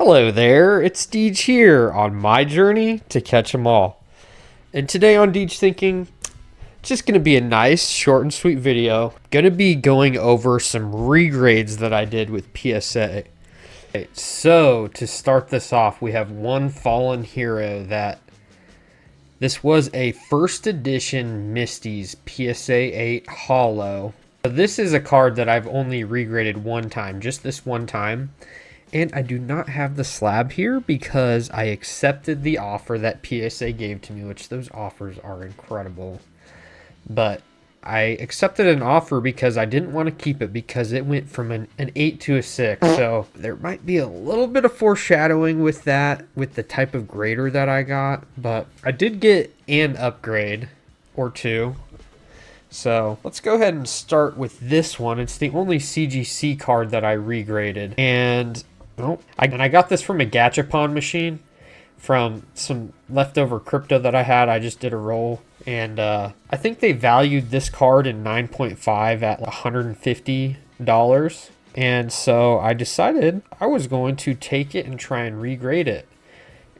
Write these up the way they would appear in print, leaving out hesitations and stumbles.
Hello there, it's Deej here on my journey to catch 'em all. And today on Deej Thinking, it's just going to be a nice, short and sweet video. Going to be going over some regrades that I did with PSA. Okay, so to start this off, we have one fallen hero that this was a first edition Misty's PSA 8 Holo. So this is a card that I've only regraded one time, just this one time. And I do not have the slab here because I accepted the offer that PSA gave to me, which those offers are incredible. But I accepted an offer because I didn't want to keep it because it went from an 8 to a 6. So there might be a little bit of foreshadowing with that, with the type of grader that I got. But I did get an upgrade or two. So let's go ahead and start with this one. It's the only CGC card that I regraded. And I got this from a Gachapon machine from some leftover crypto that I had. I just did a roll. And I think they valued this card in 9.5 at $150. And so I decided I was going to take it and try and regrade it.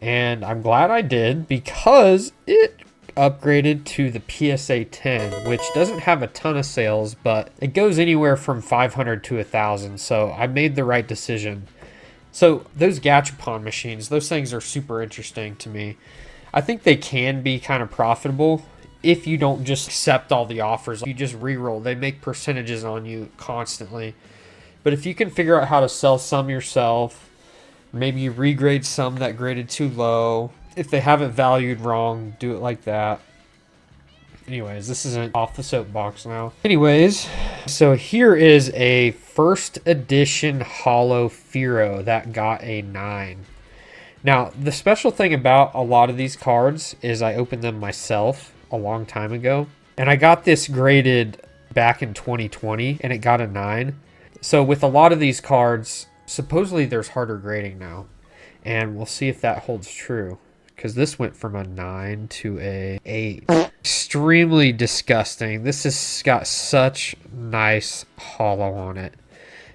And I'm glad I did because it upgraded to the PSA 10, which doesn't have a ton of sales, but it goes anywhere from 500 to 1,000. So I made the right decision. So those Gachapon machines, those things are super interesting to me. I think they can be kind of profitable if you don't just accept all the offers. You just re-roll. They make percentages on you constantly. But if you can figure out how to sell some yourself, maybe you regrade some that graded too low. If they have it valued wrong, do it like that. Anyways, this isn't off the soapbox now. Anyways, so here is a first edition Holo Firo that got a 9. Now, the special thing about a lot of these cards is I opened them myself a long time ago. And I got this graded back in 2020 and it got a 9. So with a lot of these cards, supposedly there's harder grading now. And we'll see if that holds true. Because this went from a 9 to a 8. Extremely disgusting. This has got such nice holo on it.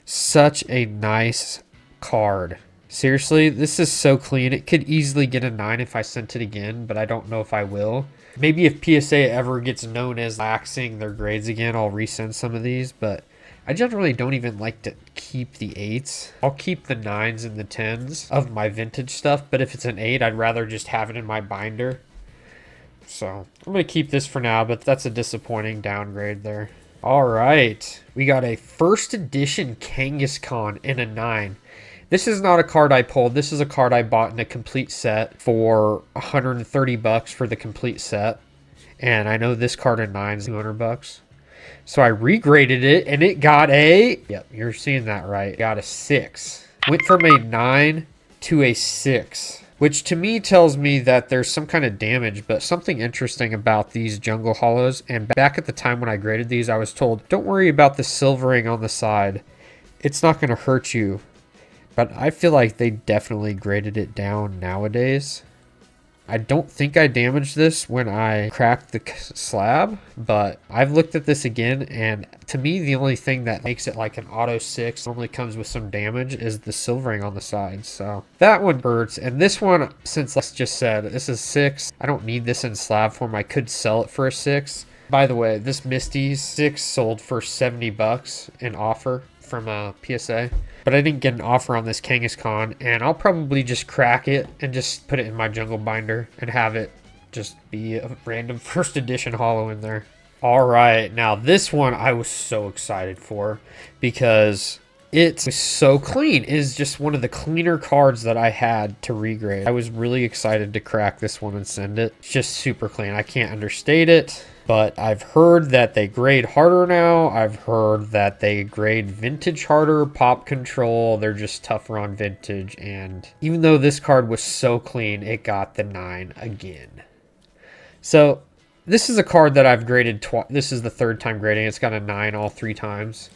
Such a nice card. Seriously, this is so clean. It could easily get a 9 if I sent it again, but I don't know if I will. Maybe if PSA ever gets known as laxing their grades again, I'll resend some of these, but I generally don't even like to keep the 8s. I'll keep the 9s and the 10s of my vintage stuff, but if it's an 8, I'd rather just have it in my binder. So I'm going to keep this for now, but that's a disappointing downgrade there. All right, we got a first edition Kangaskhan in a 9. This is not a card I pulled. This is a card I bought in a complete set for $130 for the complete set. And I know this card in 9 is $200. So I regraded it and it got a, yep, you're seeing that right, got a 6. Went from a 9 to a 6, which to me tells me that there's some kind of damage, but something interesting about these jungle holos. And back at the time when I graded these, I was told, don't worry about the silvering on the side. It's not going to hurt you. But I feel like they definitely graded it down nowadays. I don't think I damaged this when I cracked the slab, but I've looked at this again, and to me, the only thing that makes it like an auto 6 normally comes with some damage is the silvering on the sides. So that one hurts. And this one, since let's just said, this is 6. I don't need this in slab form. I could sell it for a 6. By the way, this Misty's 6 sold for $70 in offer from PSA. But I didn't get an offer on this Kangaskhan, and I'll probably just crack it and just put it in my jungle binder and have it just be a random first edition holo in there. All right, now this one I was so excited for because it was so clean. It is just one of the cleaner cards that I had to regrade. I was really excited to crack this one and send it. It's just super clean. I can't understate it. But I've heard that they grade harder now. I've heard that they grade vintage harder, pop control. They're just tougher on vintage. And even though this card was so clean, it got the 9 again. So this is a card that I've graded twice. This is the third time grading. It's got a 9 all 3 times.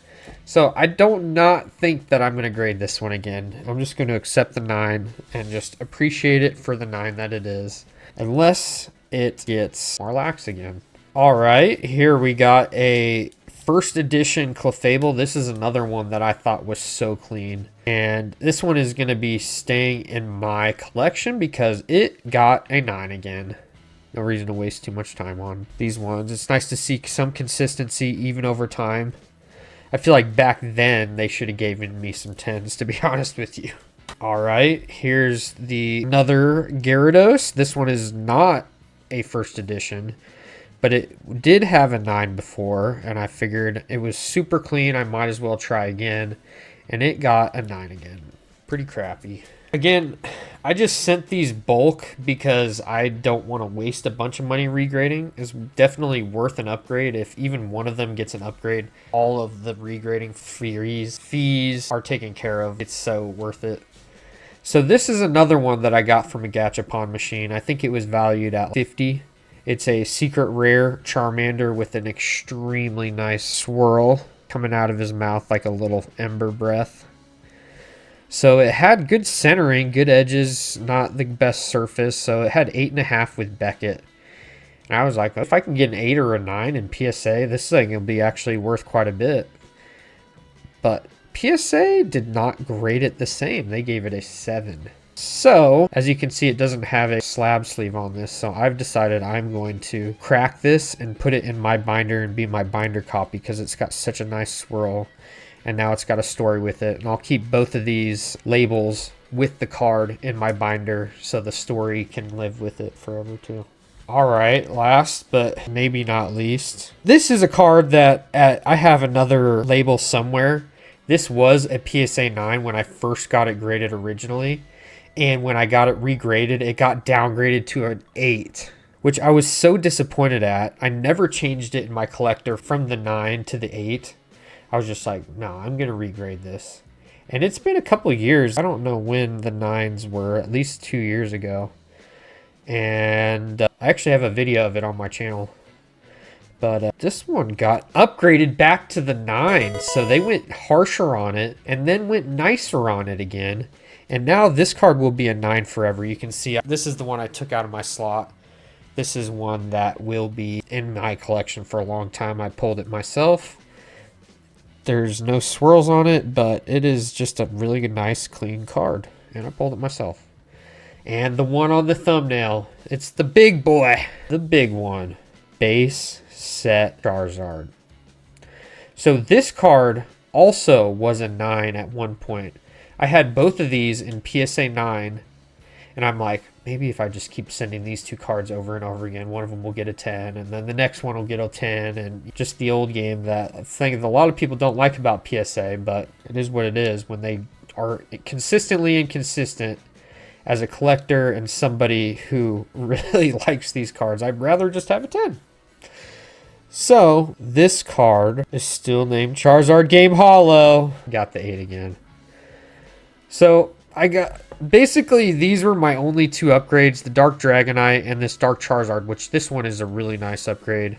So I don't not think that I'm going to grade this one again. I'm just going to accept the 9 and just appreciate it for the 9 that it is. Unless it gets more lax again. All right, here we got a first edition Clefable. This is another one that I thought was so clean. And this one is going to be staying in my collection because it got a 9 again. No reason to waste too much time on these ones. It's nice to see some consistency even over time. I feel like back then they should have given me some 10s, to be honest with you. All right, here's another Gyarados. This one is not a first edition, but it did have a 9 before, and I figured it was super clean. I might as well try again, and it got a 9 again. Pretty crappy. Again, I just sent these bulk because I don't want to waste a bunch of money regrading. It's definitely worth an upgrade. If even one of them gets an upgrade, all of the regrading fees are taken care of. It's so worth it. So this is another one that I got from a Gachapon machine. I think it was valued at 50. It's a secret rare Charmander with an extremely nice swirl coming out of his mouth like a little ember breath. So it had good centering, good edges, not the best surface. So it had 8.5 with Beckett. And I was like, if I can get an 8 or a 9 in PSA, this thing will be actually worth quite a bit. But PSA did not grade it the same. They gave it a 7. So, as you can see, it doesn't have a slab sleeve on this. So I've decided I'm going to crack this and put it in my binder and be my binder copy because it's got such a nice swirl. And now it's got a story with it. And I'll keep both of these labels with the card in my binder so the story can live with it forever too. Alright, last but maybe not least. This is a card that I have another label somewhere. This was a PSA 9 when I first got it graded originally. And when I got it regraded, it got downgraded to an 8. Which I was so disappointed at. I never changed it in my collector from the 9 to the 8. I was just like, no, I'm going to regrade this. And it's been a couple years. I don't know when the 9s were, at least 2 years ago. And I actually have a video of it on my channel. But this one got upgraded back to the 9. So they went harsher on it and then went nicer on it again. And now this card will be a 9 forever. You can see this is the one I took out of my slot. This is one that will be in my collection for a long time. I pulled it myself. There's no swirls on it, but it is just a really nice, clean card. And I pulled it myself. And the one on the thumbnail, it's the big boy. The big one. Base set Charizard. So this card also was a 9 at one point. I had both of these in PSA 9. And I'm like, maybe if I just keep sending these two cards over and over again, one of them will get a 10, and then the next one will get a 10, and just the old game that thing that a lot of people don't like about PSA, but it is what it is when they are consistently inconsistent. As a collector and somebody who really likes these cards, I'd rather just have a 10. So this card is still named Charizard Game Hollow. Got the 8 again. So I got... Basically, these were my only two upgrades, the Dark Dragonite and this Dark Charizard, which this one is a really nice upgrade.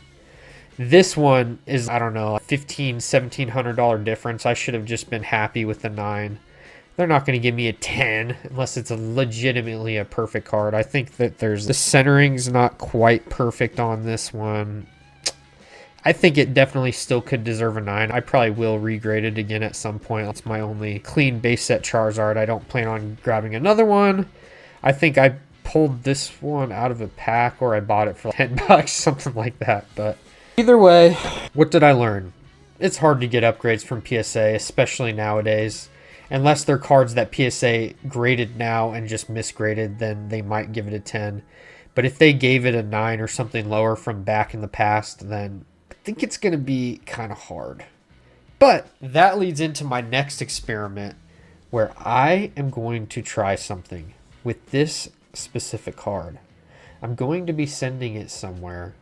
This one is, I don't know, a $1,500, $1,700 difference. I should have just been happy with the 9. They're not going to give me a 10 unless it's legitimately a perfect card. I think that the centering's not quite perfect on this one. I think it definitely still could deserve a 9. I probably will regrade it again at some point. That's my only clean base set Charizard. I don't plan on grabbing another one. I think I pulled this one out of a pack or I bought it for $10, something like that. But either way, what did I learn? It's hard to get upgrades from PSA, especially nowadays. Unless they're cards that PSA graded now and just misgraded, then they might give it a 10. But if they gave it a 9 or something lower from back in the past, then I think it's going to be kind of hard. But that leads into my next experiment where I am going to try something with this specific card. I'm going to be sending it somewhere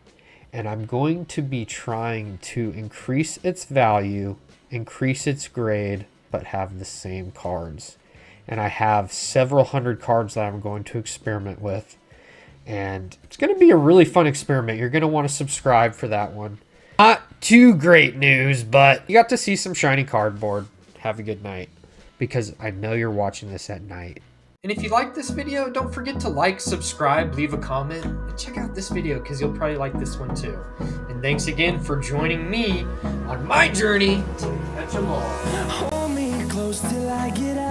and I'm going to be trying to increase its value, increase its grade, but have the same cards. And I have several hundred cards that I'm going to experiment with. And it's going to be a really fun experiment. You're going to want to subscribe for that one. Not too great news, but you got to see some shiny cardboard. Have a good night. Because I know you're watching this at night. And if you like this video, don't forget to like, subscribe, leave a comment, and check out this video because you'll probably like this one too. And thanks again for joining me on my journey to catch 'em all. Hold me close till I get out.